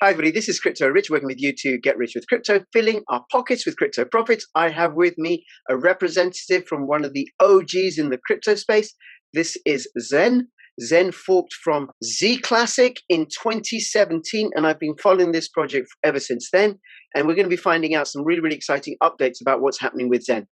Hi, everybody. This is Crypto Rich, working with you to get rich with crypto, filling our pockets with crypto profits. I have with me a representative from one of the OGs in the crypto space. This is Zen. Zen forked from Z Classic in 2017, and I've been following this project ever since then. And we're going to be finding out some really, really exciting updates about what's happening with Zen.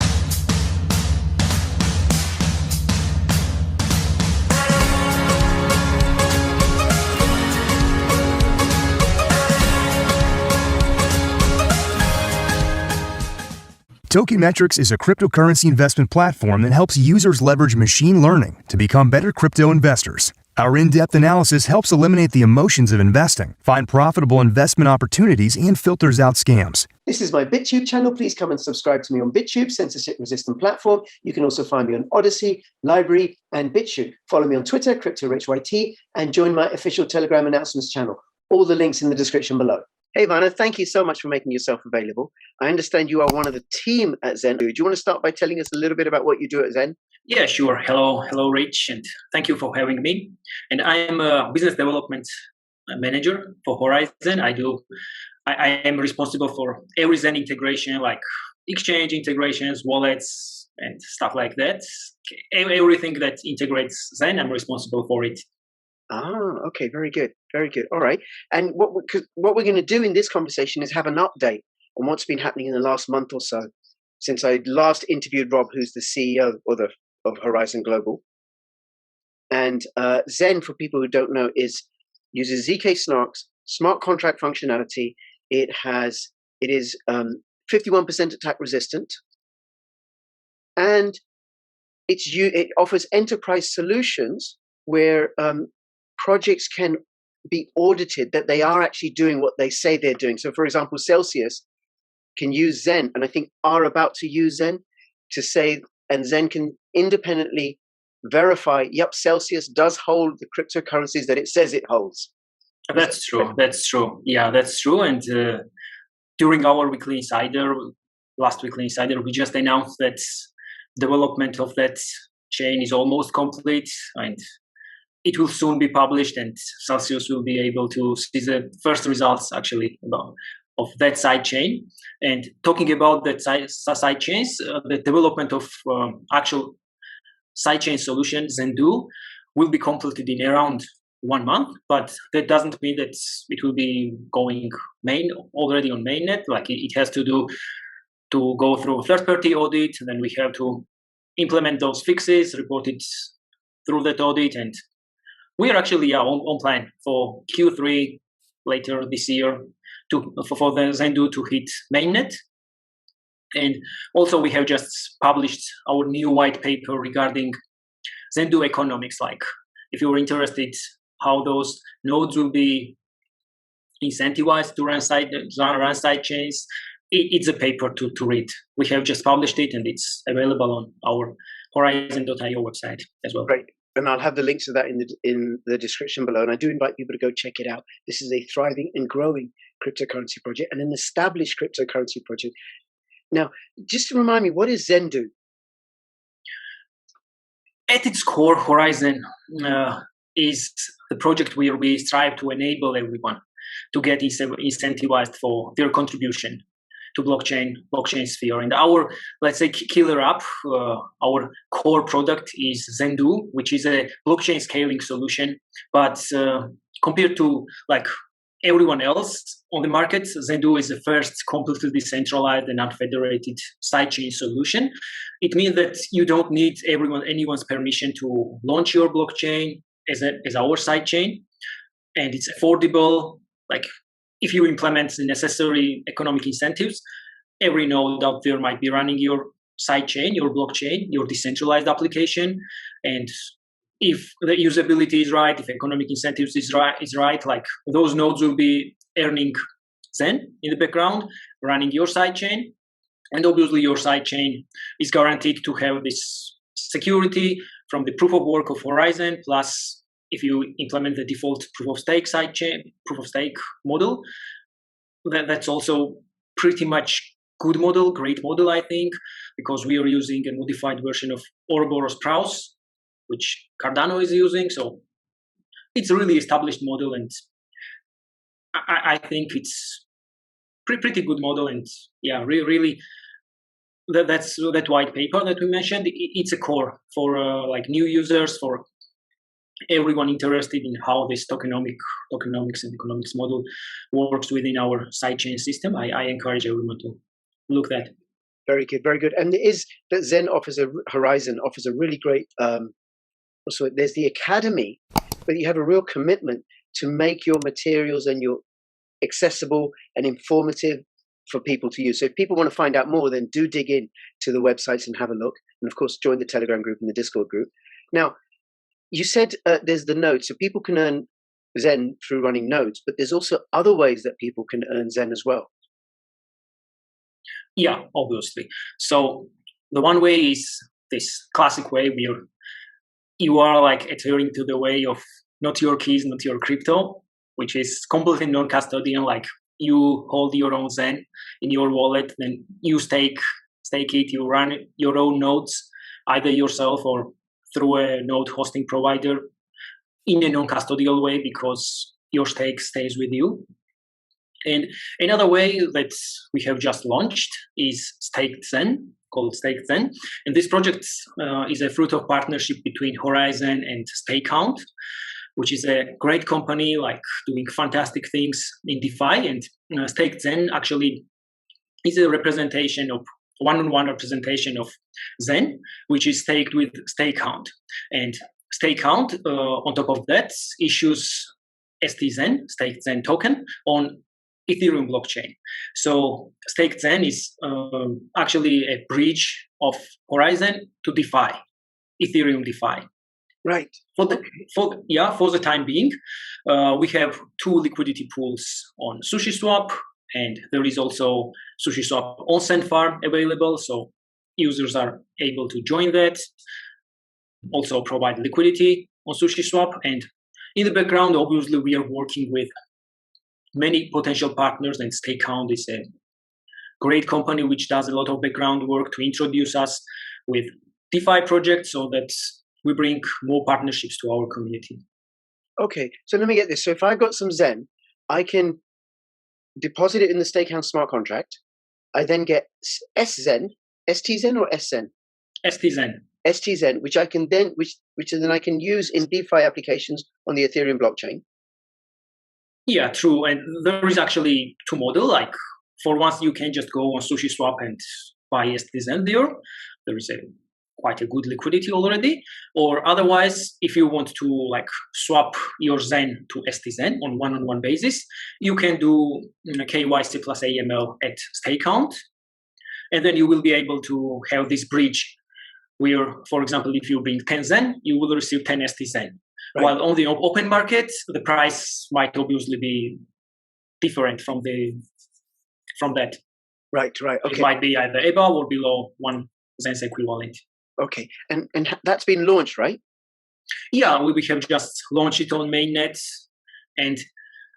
Tokenmetrics is a cryptocurrency investment platform that helps users leverage machine learning to become better crypto investors. Our in-depth analysis helps eliminate the emotions of investing, find profitable investment opportunities, and filters out scams. This is my BitTube channel. Please come and subscribe to me on BitTube, censorship-resistant platform. You can also find me on Odyssey, Lbry, and Bitchute. Follow me on Twitter, CryptoRichYT, and join my official Telegram announcements channel. All the links in the description below. Hey, Vano, thank you so much for making yourself available. I understand you are one of the team at Zendoo. Do you want to start by telling us a little bit about what you do at Zen? Yeah, sure. Hello, Rich, and thank you for having me. And I am a business development manager for Horizon. I am responsible for every Zen integration, like exchange integrations, wallets, and stuff like that. Everything that integrates Zen, I'm responsible for it. Ah, okay, very good, very good. All right. And what we're going to do in this conversation is have an update on what's been happening in the last month or so since I last interviewed Rob, who's the CEO of Horizon Global. And Zen, for people who don't know, uses ZK Snarks smart contract functionality. It is 51% attack resistant, and it offers enterprise solutions where projects can be audited that they are actually doing what they say they're doing. So, for example, Celsius can use Zen, and I think are about to use Zen to say, and Zen can independently verify, yep, Celsius does hold the cryptocurrencies that it says it holds. That's true. That's true. Yeah, that's true. And during our last weekly insider, we just announced that development of that chain is almost complete, and it will soon be published, and Celsius will be able to see the first results actually of that side chain. And talking about that side chains, the development of actual side chain solution Zendoo will be completed in around 1 month, but that doesn't mean that it will be going already on mainnet. Like it has to go through a third-party audit, and then we have to implement those fixes, report it through that audit, and we are actually on plan for Q3 later this year for the Zendoo to hit mainnet. And also we have just published our new white paper regarding Zendoo economics. Like if you're interested how those nodes will be incentivized to run side chains, it's a paper to read. We have just published it, and it's available on our horizon.io website as well. Great. And I'll have the links to that in the description below. And I do invite people to go check it out. This is a thriving and growing cryptocurrency project and an established cryptocurrency project. Now, just to remind me, what is Zendoo? At its core, Horizon is the project where we strive to enable everyone to get incentivized for their contribution to blockchain sphere. And our, let's say, killer app, our core product is Zendoo, which is a blockchain scaling solution. But compared to like everyone else on the market, Zendoo is the first completely decentralized and unfederated sidechain solution. It means that you don't need anyone's permission to launch your blockchain as our sidechain, and it's affordable. Like if you implement the necessary economic incentives, every node out there might be running your sidechain, your blockchain, your decentralized application. And if the usability is right, if economic incentives is right, like those nodes will be earning Zen in the background, running your sidechain. And obviously your sidechain is guaranteed to have this security from the proof of work of Horizon, plus if you implement the default proof of stake model, that's also pretty much great model, I think, because we are using a modified version of Ouroboros Praus, which Cardano is using. So it's a really established model, and I think it's pretty good model, and yeah, really that white paper that we mentioned. It's a core for like new users, for everyone interested in how this tokenomics and economics model works within our sidechain system. I encourage everyone to look at. Very good, very good. And there is that Zen offers Horizon offers a really great. Also, there's the academy, but you have a real commitment to make your materials and your accessible and informative for people to use. So if people want to find out more, then do dig in to the websites and have a look. And of course, join the Telegram group and the Discord group. Now, you said there's the nodes, so people can earn Zen through running nodes, but there's also other ways that people can earn Zen as well. Yeah, obviously. So the one way is this classic way where you are like adhering to the way of not your keys, not your crypto, which is completely non-custodian. Like you hold your own Zen in your wallet, then you stake it, you run your own nodes, either yourself or through a node hosting provider in a non-custodial way, because your stake stays with you. And another way that we have just launched is Staked Zen, called Staked Zen. And this project is a fruit of partnership between Horizon and StakeCount, which is a great company, like doing fantastic things in DeFi. And Staked Zen actually is a representation of one-on-one representation of Zen, which is staked with StakeCount. And StakeCount, on top of that, issues STZen, Staked Zen token, on Ethereum blockchain. So Staked Zen is actually a bridge of Horizon to DeFi, Ethereum DeFi. Right. For the time being, we have 2 liquidity pools on SushiSwap, and there is also SushiSwap on-send farm available, so users are able to join that, also provide liquidity on SushiSwap. And in the background, obviously, we are working with many potential partners, and StakeCount is a great company which does a lot of background work to introduce us with DeFi projects so that we bring more partnerships to our community. Okay, so let me get this. So if I've got some Zen, I can deposit it in the StakeCount smart contract. I then get SZen, STZen or SZen? STZen. STZen, which I can then, which then I can use in DeFi applications on the Ethereum blockchain. Yeah, true. And there is actually 2 models. Like for once, you can just go on SushiSwap and buy STZen there. There is quite a good liquidity already. Or otherwise, if you want to like swap your Zen to STZen on one-on-one basis, you can do KYC plus AML at StakeCount. And then you will be able to have this bridge where, for example, if you bring 10 Zen, you will receive 10 STZen. Right. While on the open market, the price might obviously be different from that. Right. Okay. It might be either above or below 1 Zen's equivalent. Okay, and that's been launched, right? Yeah, we have just launched it on mainnet, and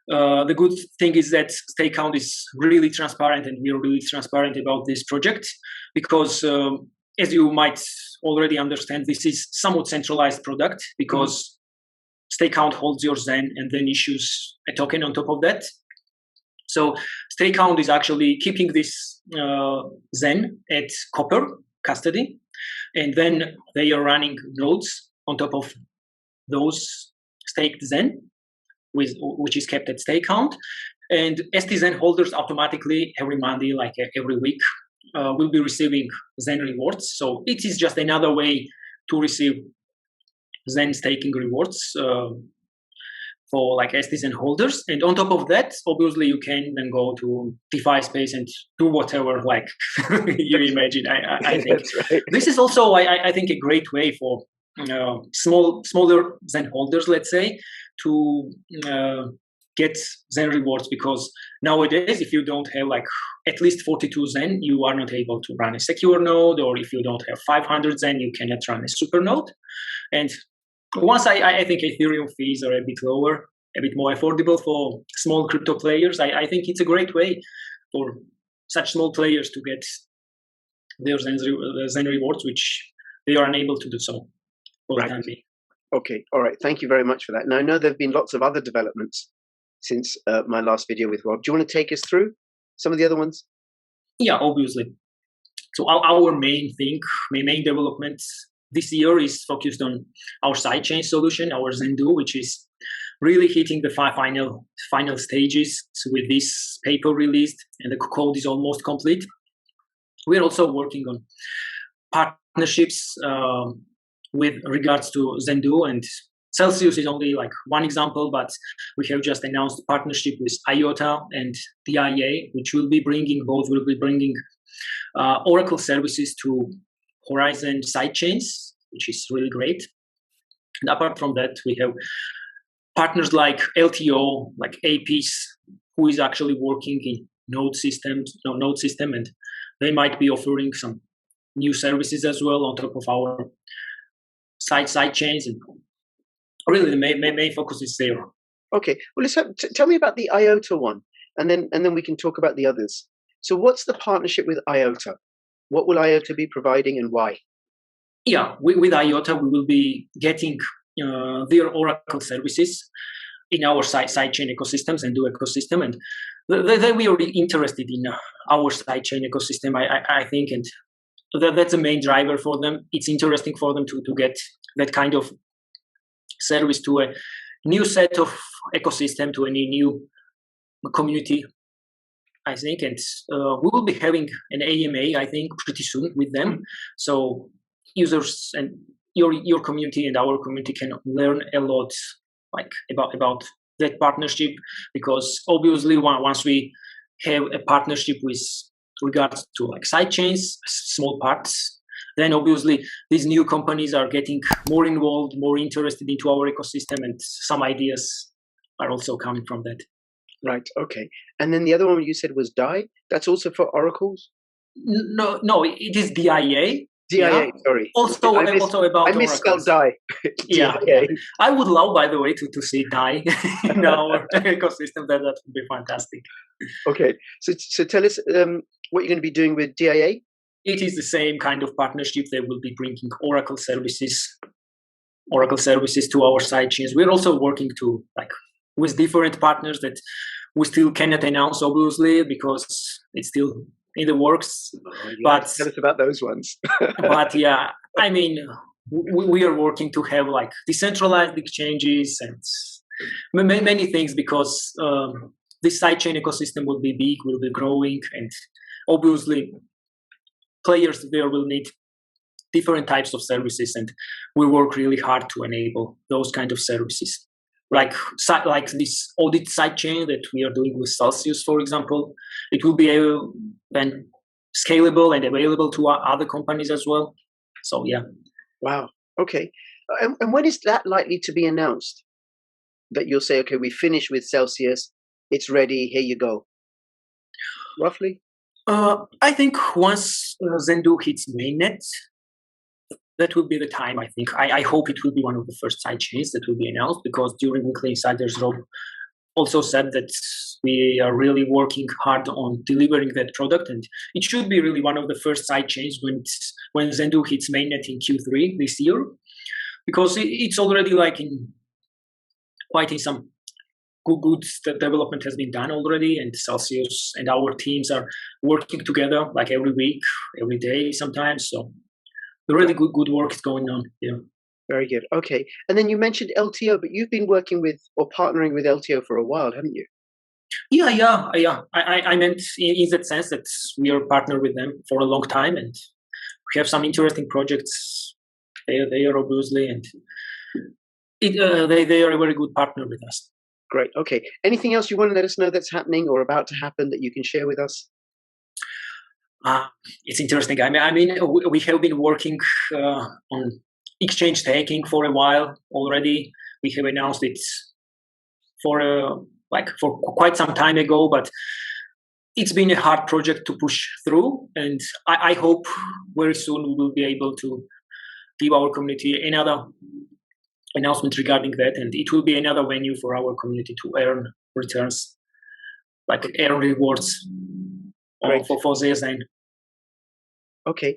the good thing is that StakeCount is really transparent, and we are really transparent about this project because, as you might already understand, this is somewhat centralized product because StakeCount holds your Zen and then issues a token on top of that. So StakeCount is actually keeping this Zen at Copper custody, and then they are running nodes on top of those staked Zen, which is kept at StakeCount. And STZen holders automatically every Monday, like every week, will be receiving Zen rewards. So it is just another way to receive Zen staking rewards for like STZen holders. And on top of that, obviously you can then go to DeFi space and do whatever like you imagine. I think that's right. This is also, I think, a great way for smaller Zen holders, let's say, to get Zen rewards, because nowadays, if you don't have like at least 42 Zen, you are not able to run a secure node, or if you don't have 500 Zen, you cannot run a super node. And once I think Ethereum fees are a bit lower, a bit more affordable for small crypto players, I think it's a great way for such small players to get their Zen rewards, which they are unable to do so for the time being. Okay, all right. Thank you very much for that. Now, I know there have been lots of other developments since my last video with Rob. Do you want to take us through some of the other ones? Yeah, obviously. So our main development this year is focused on our sidechain solution, our Zendoo, which is really hitting the final stages with this paper released, and the code is almost complete. We're also working on partnerships with regards to Zendoo, and Celsius is only like one example, but we have just announced a partnership with IOTA and DIA, which will be bringing Oracle services to Horizon sidechains, which is really great. And apart from that, we have partners like LTO, like APIS, who is actually working in node system, and they might be offering some new services as well on top of our side chains. And really, the main focus is there. Okay, well, tell me about the IOTA one, and then we can talk about the others. So, what's the partnership with IOTA? What will IOTA be providing, and why? Yeah, with IOTA, we will be getting their Oracle services in our sidechain ecosystems and do ecosystem, and they will be interested in our sidechain ecosystem, I think, and that's the main driver for them. It's interesting for them to get that kind of service to a new set of ecosystem, to any new community, I think, and we will be having an AMA, I think, pretty soon with them. So users and your community and our community can learn a lot, like about that partnership, because obviously once we have a partnership with regards to like sidechains, small parts, then obviously these new companies are getting more involved, more interested into our ecosystem, and some ideas are also coming from that. Right. Okay. And then the other one you said was DAI. That's also for oracles? No, it is DIA. DIA, yeah. Sorry. Also about I misspelled DAI. Yeah. I would love, by the way, to see DAI in our ecosystem. That would be fantastic. Okay. So tell us what you're going to be doing with DIA. It is the same kind of partnership. They will be bringing Oracle services to our sidechains. We're also working with different partners that we still cannot announce, obviously, because it's still in the works. But tell us about those ones. But yeah, I mean, we are working to have like decentralized exchanges and many things, because this sidechain ecosystem will be big, will be growing, and obviously players there will need different types of services, and we work really hard to enable those kind of services. Like this audit sidechain that we are doing with Celsius, for example, it will be then scalable and available to other companies as well. So yeah. Wow. Okay. And when is that likely to be announced? That you'll say, okay, we finished with Celsius, it's ready, here you go. Roughly? I think once Zendoo hits mainnet, that will be the time, I think. I hope it will be one of the first sidechains that will be announced, because during Weekly Insiders, Rob also said that we are really working hard on delivering that product, and it should be really one of the first sidechains when Zendoo hits mainnet in Q3 this year, because it's already like in some good development has been done already, and Celsius and our teams are working together like every week, every day sometimes. So the really good work is going on. Yeah. Very good. Okay. And then you mentioned LTO, but you've been working with or partnering with LTO for a while, haven't you? Yeah. I meant in that sense that we are partnered with them for a long time, and we have some interesting projects there obviously, and they are a very good partner with us. Great. Okay. Anything else you want to let us know that's happening or about to happen that you can share with us? It's interesting. I mean, we have been working on exchange staking for a while already. We have announced it for quite some time ago, but it's been a hard project to push through, and I hope very soon we will be able to give our community another announcement regarding that, and it will be another venue for our community to earn returns, like earn rewards for ZSN. Okay.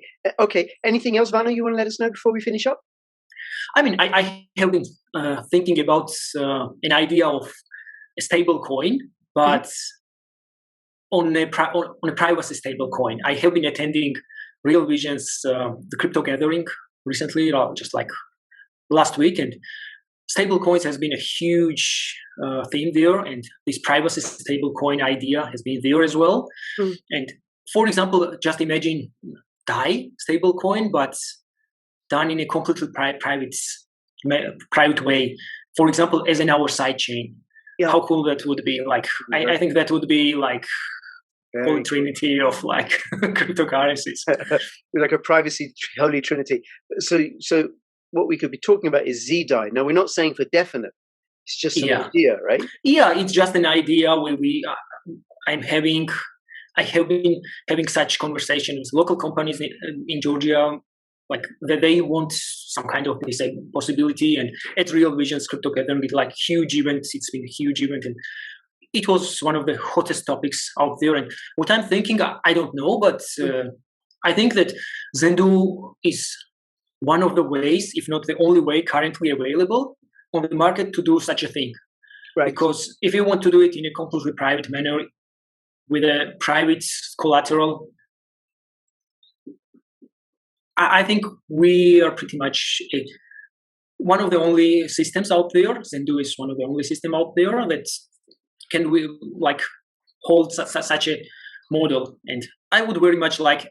Anything else, Vano, you want to let us know before we finish up? I mean, I have been thinking about an idea of a stable coin, but on a privacy stable coin. I have been attending Real Vision's the crypto gathering recently, just like last week, and stable coins has been a huge theme there, and this privacy stable coin idea has been there as well. And for example, just imagine DAI stable coin, but done in a completely private way. For example, as in our sidechain. Yeah. How cool that would be! Like, I think that would be like holy trinity of like cryptocurrencies, like a privacy holy trinity. So what we could be talking about is ZDAI. Now, we're not saying for definite; it's just an idea, right? Yeah, it's just an idea where I have been having such conversations with local companies in Georgia, like that they want some kind of this possibility. And at Real Vision's crypto gathering, it's like huge events. It's been a huge event, and it was one of the hottest topics out there. And what I'm thinking, I don't know, but I think that Zendoo is one of the ways, if not the only way currently available on the market to do such a thing. Right. Because if you want to do it in a completely private manner with a private collateral, I think we are pretty much one of the only systems out there. Zendoo is one of the only systems out there that can hold such a model. And I would very much like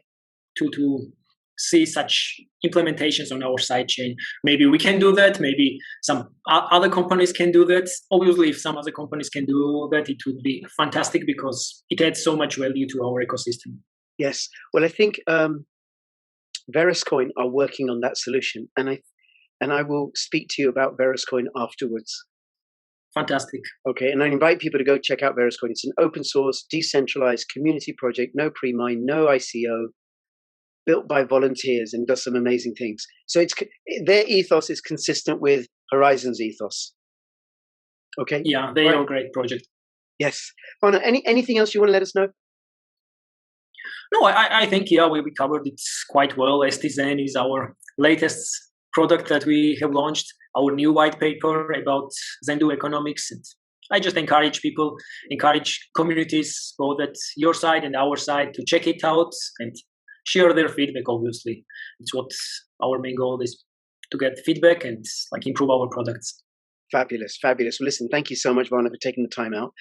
to see such implementations on our sidechain. Maybe we can do that. Maybe some other companies can do that. Obviously, if some other companies can do that, it would be fantastic because it adds so much value to our ecosystem. Yes. Well, I think Veruscoin are working on that solution, and I will speak to you about Veruscoin afterwards. Fantastic. Okay, and I invite people to go check out Veruscoin. It's an open source, decentralized community project, no pre-mine, no ICO, built by volunteers, and does some amazing things. So their ethos is consistent with Horizon's ethos. Okay. Yeah, they are a great project. Yes. Vano, anything else you want to let us know? No, I think we covered it quite well. STZen is our latest product that we have launched, our new white paper about Zendoo economics. And I just encourage communities, both at your side and our side, to check it out and share their feedback. Obviously, it's what our main goal is, to get feedback and improve our products. Fabulous. Well, listen, thank you so much, Vano, for taking the time out.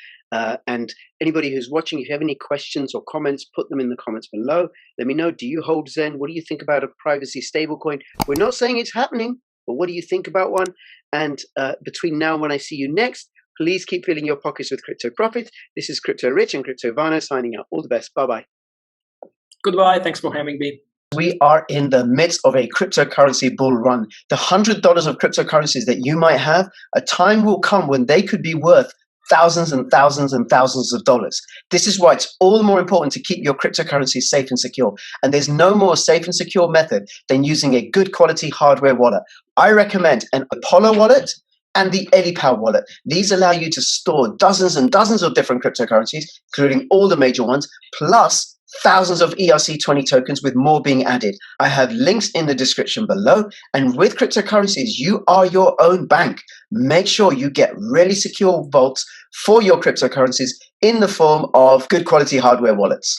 And anybody who's watching, if you have any questions or comments, put them in the comments below. Let me know, do you hold Zen? What do you think about a privacy stablecoin? We're not saying it's happening, but what do you think about one? And between now and when I see you next, please keep filling your pockets with crypto profit. This is Crypto Rich and Crypto Vano signing out. All the best. Bye-bye. Goodbye. Thanks for having me. We are in the midst of a cryptocurrency bull run. The $100 of cryptocurrencies that you might have, a time will come when they could be worth thousands and thousands and thousands of dollars. This is why it's all the more important to keep your cryptocurrencies safe and secure. And there's no more safe and secure method than using a good quality hardware wallet. I recommend an Apollo wallet and the Lbry wallet. These allow you to store dozens and dozens of different cryptocurrencies, including all the major ones, plus thousands of ERC20 tokens, with more being added. I have links in the description below. And with cryptocurrencies, you are your own bank. Make sure you get really secure vaults for your cryptocurrencies in the form of good quality hardware wallets.